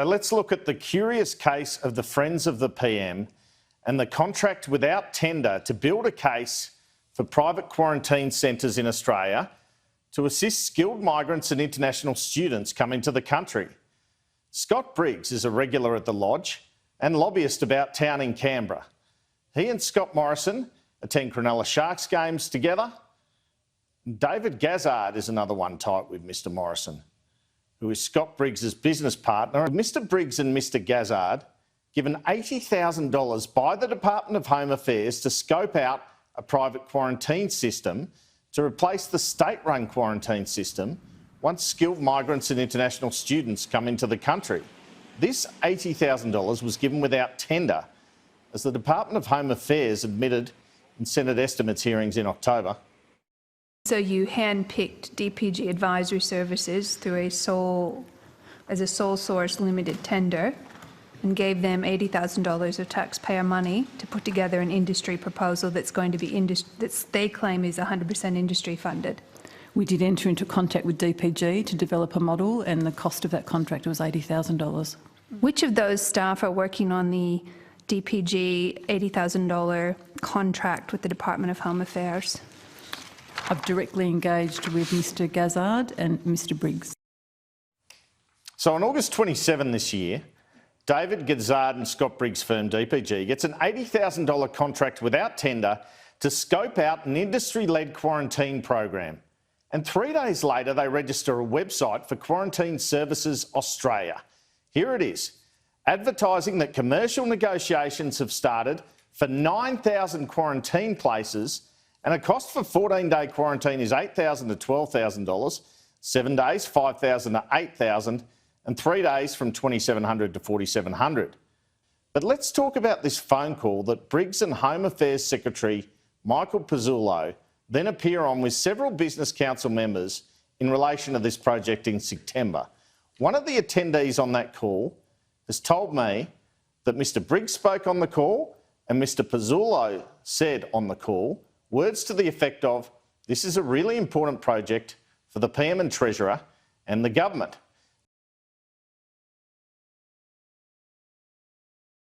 So let's look at the curious case of the Friends of the PM and the contract without tender to build a case for private quarantine centres in Australia to assist skilled migrants and international students coming to the country. Scott Briggs is a regular at the Lodge and lobbyist about town in Canberra. He and Scott Morrison attend Cronulla Sharks games together. David Gazzard is another one tight with Mr Morrison, who is Scott Briggs' business partner. Mr Briggs and Mr Gazzard given $80,000 by the Department of Home Affairs to scope out a private quarantine system to replace the state-run quarantine system once skilled migrants and international students come into the country. This $80,000 was given without tender, as the Department of Home Affairs admitted in Senate estimates hearings in October. So you hand-picked DPG Advisory Services through as a sole source limited tender and gave them $80,000 of taxpayer money to put together an industry proposal that's going to be that they claim is 100% industry funded. We did enter into contact with DPG to develop a model, and the cost of that contract was $80,000. Which of those staff are working on the DPG $80,000 contract with the Department of Home Affairs? I've directly engaged with Mr Gazzard and Mr Briggs. So on August 27 this year, David Gazzard and Scott Briggs' firm DPG gets an $80,000 contract without tender to scope out an industry-led quarantine program. And 3 days later, they register a website for Quarantine Services Australia. Here it is, advertising that commercial negotiations have started for 9,000 quarantine places, and a cost for 14-day quarantine is $8,000 to $12,000, 7 days $5,000 to $8,000, and 3 days from $2,700 to $4,700. But let's talk about this phone call that Briggs and Home Affairs Secretary Michael Pizzullo then appear on with several Business Council members in relation to this project in September. One of the attendees on that call has told me that Mr Briggs spoke on the call and Mr Pizzullo said on the call words to the effect of, "This is a really important project for the PM and Treasurer and the government."